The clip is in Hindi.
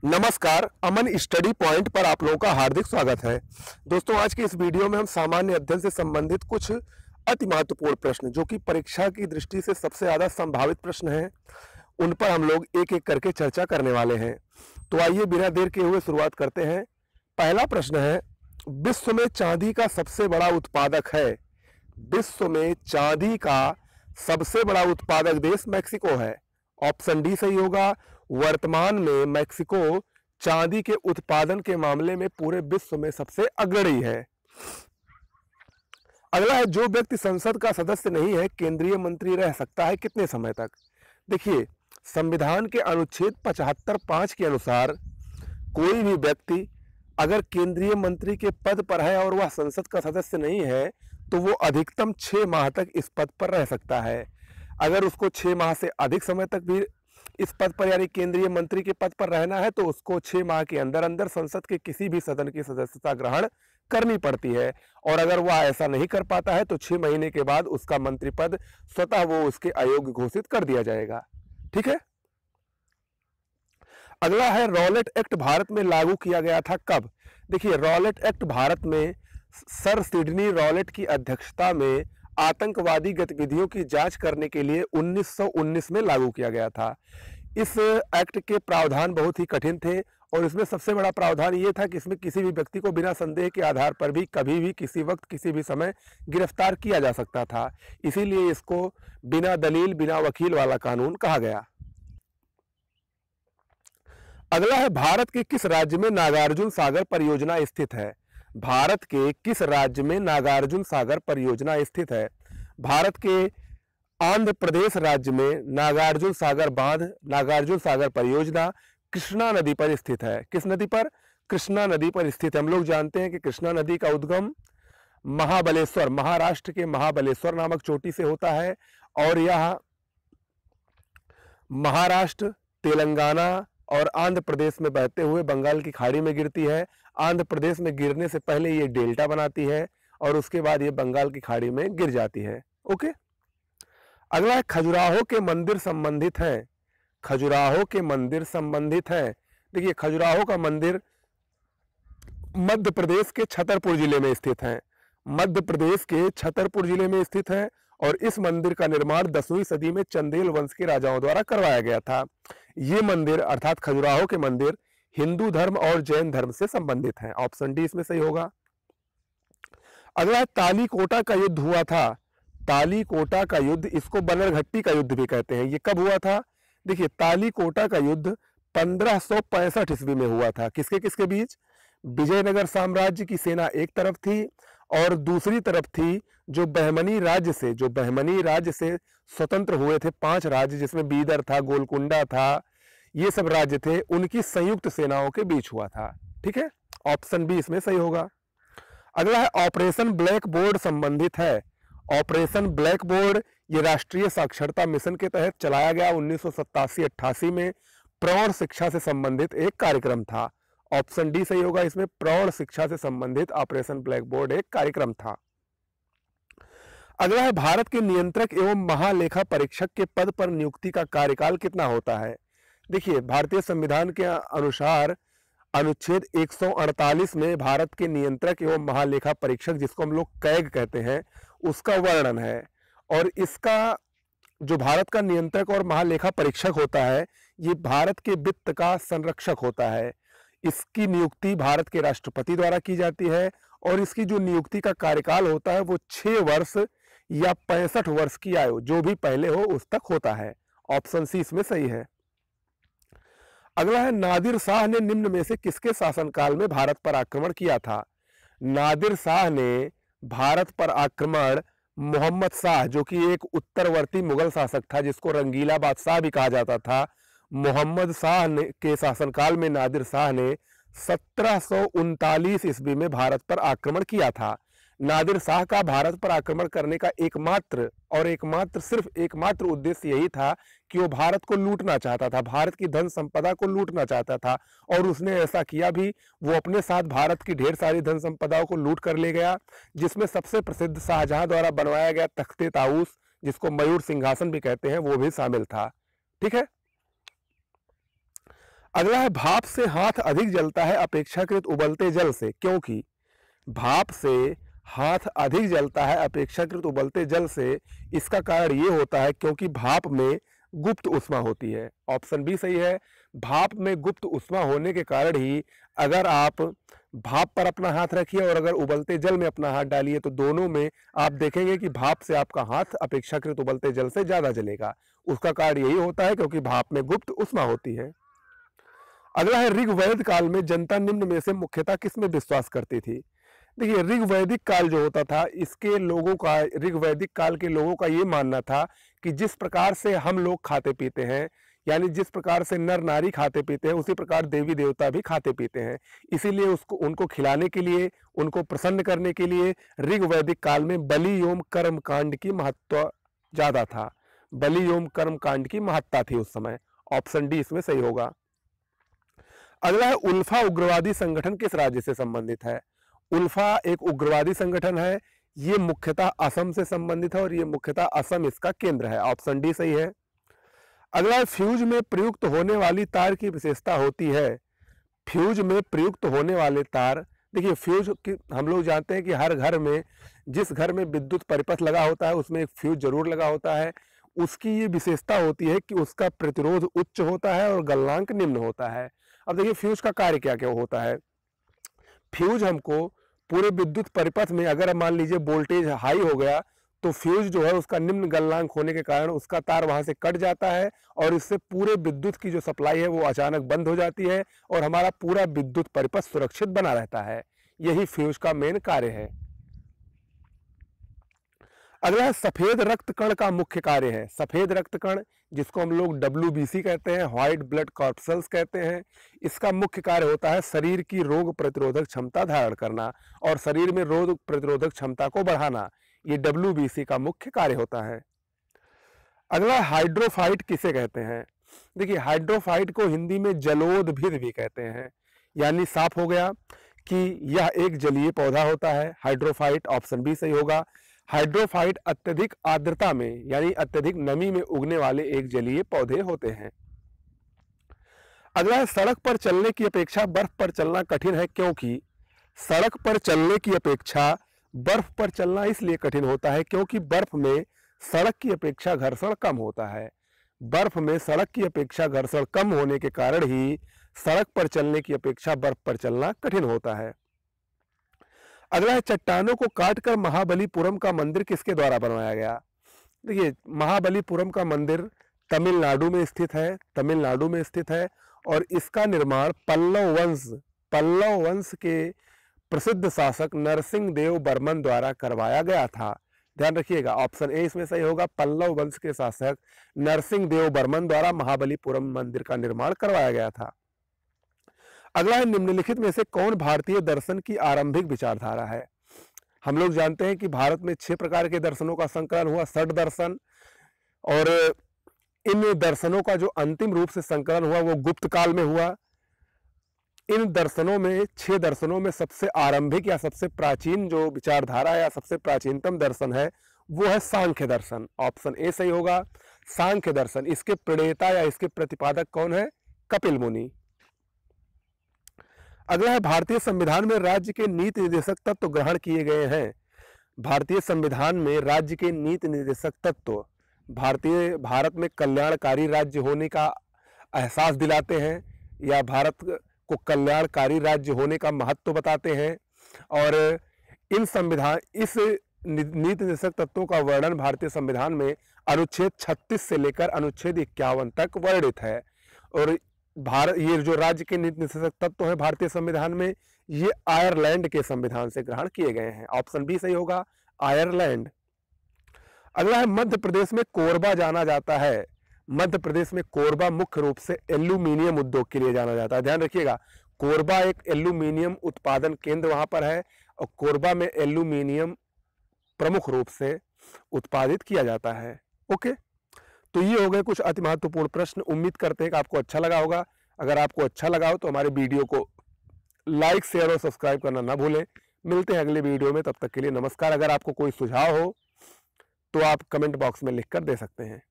नमस्कार, अमन स्टडी पॉइंट पर आप लोगों का हार्दिक स्वागत है। दोस्तों, आज की इस वीडियो में हम सामान्य अध्ययन से संबंधित कुछ अति महत्वपूर्ण प्रश्न जो कि परीक्षा की दृष्टि से सबसे ज्यादा संभावित प्रश्न हैं, उन पर हम लोग एक एक करके चर्चा करने वाले हैं। तो आइए बिना देर किए हुए शुरुआत करते हैं। पहला प्रश्न है, विश्व में चांदी का सबसे बड़ा उत्पादक है। विश्व में चांदी का सबसे बड़ा उत्पादक देश मैक्सिको है। ऑप्शन डी सही होगा। वर्तमान में मैक्सिको चांदी के उत्पादन के मामले में पूरे विश्व में सबसे अग्रणी है। अगला है, जो व्यक्ति संसद का सदस्य नहीं है केंद्रीय मंत्री रह सकता है कितने समय तक। देखिए, संविधान के अनुच्छेद 75(5) के अनुसार कोई भी व्यक्ति अगर केंद्रीय मंत्री के पद पर है और वह संसद का सदस्य नहीं है तो वो अधिकतम 6 माह तक इस पद पर रह सकता है। अगर उसको 6 माह से अधिक समय तक भी इस पद पर यानी केंद्रीय मंत्री के पद पर रहना है तो उसको 6 माह के अंदर अंदर संसद के किसी भी सदन की सदस्यता ग्रहण करनी पड़ती है। और अगर वह ऐसा नहीं कर पाता है तो 6 महीने के बाद उसका मंत्री पद स्वतः वो उसके अयोग्य घोषित कर दिया जाएगा। ठीक है। अगला है, रॉलेट एक्ट भारत में लागू किया गया था कब। देखिए, रॉलेट एक्ट भारत में सर सिडनी रॉलेट की अध्यक्षता में आतंकवादी गतिविधियों की जांच करने के लिए 1919 में लागू किया गया था। इस एक्ट के प्रावधान बहुत ही कठिन थे और इसमें सबसे बड़ा प्रावधान ये था कि इसमें किसी भी व्यक्ति को बिना संदेह के आधार पर भी कभी भी किसी वक्त किसी भी समय गिरफ्तार किया जा सकता था। इसीलिए इसको बिना दलील बिना वकील वाला कानून कहा गया। अगला है, भारत के किस राज्य में नागार्जुन सागर परियोजना स्थित है। भारत के किस राज्य में नागार्जुन सागर परियोजना स्थित है। भारत के आंध्र प्रदेश राज्य में नागार्जुन सागर बांध, नागार्जुन सागर परियोजना कृष्णा नदी पर स्थित है। किस नदी पर? कृष्णा नदी पर स्थित है। हम लोग जानते हैं कि कृष्णा नदी का उद्गम महाबलेश्वर, महाराष्ट्र के महाबलेश्वर नामक चोटी से होता है और यह महाराष्ट्र, तेलंगाना और आंध्र प्रदेश में बहते हुए बंगाल की खाड़ी में गिरती है। आंध्र प्रदेश में गिरने से पहले ये डेल्टा बनाती है और उसके बाद ये बंगाल की खाड़ी में गिर जाती है। ओके। अगला है, खजुराहो के मंदिर संबंधित हैं। खजुराहो के मंदिर संबंधित हैं। देखिए, खजुराहो का मंदिर मध्य प्रदेश के छतरपुर जिले में स्थित है। मध्य प्रदेश के छतरपुर जिले में स्थित है और इस मंदिर का निर्माण 10वीं सदी में चंदेल वंश के राजाओं द्वारा करवाया गया था। ये मंदिर अर्थात खजुराहो के मंदिर हिंदू धर्म और जैन धर्म से संबंधित हैं। ऑप्शन डी इसमें सही होगा। अगला, तालीकोटा का युद्ध हुआ था। तालीकोटा का युद्ध, इसको बनरघट्टी का युद्ध भी कहते हैं, ये कब हुआ था? देखिए, तालीकोटा का युद्ध 1565 ईस्वी में हुआ था। किसके किसके बीच? विजयनगर साम्राज्य की सेना एक तरफ थी और दूसरी तरफ थी जो बहमनी राज्य से स्वतंत्र हुए थे 5 राज्य, जिसमें बीदर था, गोलकुंडा था, ये सब राज्य थे, उनकी संयुक्त सेनाओं के बीच हुआ था। ठीक है, ऑप्शन बी इसमें सही होगा। अगला है, ऑपरेशन ब्लैक बोर्ड संबंधित है। ऑपरेशन ब्लैक बोर्ड ये राष्ट्रीय साक्षरता मिशन के तहत चलाया गया 1987-88 में प्रौढ़ शिक्षा से संबंधित एक कार्यक्रम था। ऑप्शन डी सही होगा। इसमें प्रौढ़ शिक्षा से संबंधित ऑपरेशन ब्लैक बोर्ड एक कार्यक्रम था। अगला है, भारत के नियंत्रक एवं महालेखा परीक्षक के पद पर नियुक्ति का कार्यकाल कितना होता है। देखिए, भारतीय संविधान के अनुसार अनुच्छेद 148 में भारत के नियंत्रक एवं महालेखा परीक्षक, जिसको हम लोग कैग कहते हैं, उसका वर्णन है। और इसका जो भारत का नियंत्रक और महालेखा परीक्षक होता है, ये भारत के वित्त का संरक्षक होता है। इसकी नियुक्ति भारत के राष्ट्रपति द्वारा की जाती है और इसकी जो नियुक्ति का कार्यकाल होता है वो 6 वर्ष या 65 वर्ष की आयु, जो भी पहले हो उस तक होता है। ऑप्शन सी इसमें सही है। अगला है, नादिर शाह ने निम्न में से किसके शासनकाल में भारत पर आक्रमण किया था। नादिर शाह ने भारत पर आक्रमण मोहम्मद शाह, जो कि एक उत्तरवर्ती मुगल शासक था जिसको रंगीला बादशाह भी कहा जाता था, मोहम्मद शाह ने के शासनकाल में नादिर शाह ने 1739 ईस्वी में भारत पर आक्रमण किया था। नादिर शाह का भारत पर आक्रमण करने का सिर्फ एकमात्र उद्देश्य यही था कि वो भारत को लूटना चाहता था, भारत की धन संपदा को लूटना चाहता था और उसने ऐसा किया भी। वो अपने साथ भारत की ढेर सारी धन संपदाओं को लूट कर ले गया, जिसमें सबसे प्रसिद्ध शाहजहां द्वारा बनवाया गया तख्ते ताऊस, जिसको मयूर सिंहासन भी कहते हैं, वो भी शामिल था। ठीक है। अगला है भाप से हाथ अधिक जलता है अपेक्षाकृत उबलते जल से, क्योंकि भाप से हाथ अधिक जलता है अपेक्षाकृत उबलते जल से। इसका कारण ये होता है क्योंकि भाप में गुप्त उष्मा होती है। ऑप्शन बी सही है। भाप में गुप्त उष्मा होने के कारण ही अगर आप भाप पर अपना हाथ रखिए और अगर उबलते जल में अपना हाथ डालिए तो दोनों में आप देखेंगे कि भाप से आपका हाथ अपेक्षाकृत उबलते जल से ज्यादा जलेगा। उसका कारण यही होता है क्योंकि भाप में गुप्त उष्मा होती है। अगला है ऋग्वेद काल में जनता निम्न में से मुख्यतः किसमें विश्वास करती थी। देखिए ऋग्वैदिक काल जो होता था इसके लोगों का, ऋग्वैदिक काल के लोगों का ये मानना था कि जिस प्रकार से हम लोग खाते पीते हैं, यानी जिस प्रकार से नर नारी खाते पीते हैं, उसी प्रकार देवी देवता भी खाते पीते हैं। इसीलिए उनको खिलाने के लिए, उनको प्रसन्न करने के लिए ऋग्वैदिक काल में बलि एवं कर्म कांड की महत्व ज्यादा था। बलि एवं कर्म कांड की महत्ता थी उस समय। ऑप्शन डी इसमें सही होगा। अगला है उल्फा उग्रवादी संगठन किस राज्य से संबंधित है। उल्फा एक उग्रवादी संगठन है। ये मुख्यतः असम से संबंधित है और ये मुख्यतः असम इसका केंद्र है। ऑप्शन डी सही है। अगला फ्यूज में प्रयुक्त होने वाली तार की विशेषता होती है। फ्यूज में प्रयुक्त होने वाले तार, देखिए फ्यूज की हम लोग जानते हैं कि हर घर में, जिस घर में विद्युत परिपथ लगा होता है उसमें एक फ्यूज जरूर लगा होता है। उसकी ये विशेषता होती है कि उसका प्रतिरोध उच्च होता है और गलनांक निम्न होता है। अब देखिए फ्यूज का कार्य क्या क्या होता है। फ्यूज हमको पूरे विद्युत परिपथ में, अगर मान लीजिए वोल्टेज हाई हो गया तो फ्यूज जो है उसका निम्न गलनांक होने के कारण उसका तार वहां से कट जाता है और इससे पूरे विद्युत की जो सप्लाई है वो अचानक बंद हो जाती है और हमारा पूरा विद्युत परिपथ सुरक्षित बना रहता है। यही फ्यूज का मेन कार्य है। अगला है सफेद रक्त कण का मुख्य कार्य है। सफेद रक्त कण जिसको हम लोग WBC कहते हैं, व्हाइट ब्लड कॉर्पसल्स कहते हैं, इसका मुख्य कार्य होता है शरीर की रोग प्रतिरोधक क्षमता धारण करना और शरीर में रोग प्रतिरोधक क्षमता को बढ़ाना। ये WBC का मुख्य कार्य होता है। अगला हाइड्रोफाइट किसे कहते हैं। देखिए हाइड्रोफाइट को हिंदी में जलोदभिद भी कहते हैं। यानी साफ हो गया कि यह एक जलीय पौधा होता है हाइड्रोफाइट। ऑप्शन बी सही होगा। हाइड्रोफाइट अत्यधिक आर्द्रता में यानी अत्यधिक नमी में उगने वाले एक जलीय पौधे होते हैं। अगला सड़क पर चलने की अपेक्षा बर्फ पर चलना कठिन है, क्योंकि सड़क पर चलने की अपेक्षा बर्फ पर चलना इसलिए कठिन होता है क्योंकि बर्फ में सड़क की अपेक्षा घर्षण कम होता है। बर्फ में सड़क की अपेक्षा घर्षण कम होने के कारण ही सड़क पर चलने की अपेक्षा बर्फ पर चलना कठिन होता है। अगला है चट्टानों को काटकर महाबलीपुरम का मंदिर किसके द्वारा बनवाया गया। देखिए महाबलीपुरम का मंदिर तमिलनाडु में स्थित है। तमिलनाडु में स्थित है और इसका निर्माण पल्लव वंश के प्रसिद्ध शासक नरसिंह देव बर्मन द्वारा करवाया गया था। ध्यान रखिएगा, ऑप्शन ए इसमें सही होगा। पल्लव वंश के शासक नरसिंह देव बर्मन द्वारा महाबलीपुरम मंदिर का निर्माण करवाया गया था। अगला है निम्नलिखित में से कौन भारतीय दर्शन की आरंभिक विचारधारा है। हम लोग जानते हैं कि भारत में 6 प्रकार के दर्शनों का संकलन हुआ, षट दर्शन, और इन दर्शनों का जो अंतिम रूप से संकलन हुआ वो गुप्त काल में हुआ। इन दर्शनों में 6 दर्शनों में सबसे आरंभिक या सबसे प्राचीन जो विचारधारा या सबसे प्राचीनतम दर्शन है वो है सांख्य दर्शन। ऑप्शन ए सही होगा, सांख्य दर्शन। इसके प्रणेता या इसके प्रतिपादक कौन है? कपिल मुनि। अगला है भारतीय संविधान में राज्य के नीति निर्देशक तत्व ग्रहण किए गए हैं। भारतीय संविधान में राज्य के नीति निर्देशक तत्व भारत में कल्याणकारी राज्य होने का एहसास दिलाते हैं या भारत को कल्याणकारी राज्य होने का महत्व बताते हैं। और इस नीति निर्देशक तत्वों का वर्णन भारतीय संविधान में अनुच्छेद 36 से लेकर अनुच्छेद 51 तक वर्णित है। और ये जो राज्य के नीति निर्देशक तत्व है भारतीय संविधान में, ये आयरलैंड के संविधान से ग्रहण किए गए हैं। ऑप्शन बी सही होगा, आयरलैंड। अगला है मध्य प्रदेश में कोरबा जाना जाता है। मध्य प्रदेश में कोरबा मुख्य रूप से एल्यूमिनियम उद्योग के लिए जाना जाता है। ध्यान रखिएगा, कोरबा एक एल्यूमिनियम उत्पादन केंद्र वहां पर है और कोरबा में एल्यूमिनियम प्रमुख रूप से उत्पादित किया जाता है। ओके, तो ये हो गए कुछ अति महत्वपूर्ण प्रश्न। उम्मीद करते हैं कि आपको अच्छा लगा होगा। अगर आपको अच्छा लगा हो तो हमारे वीडियो को लाइक, शेयर और सब्सक्राइब करना ना भूलें। मिलते हैं अगले वीडियो में, तब तक के लिए नमस्कार। अगर आपको कोई सुझाव हो तो आप कमेंट बॉक्स में लिखकर दे सकते हैं।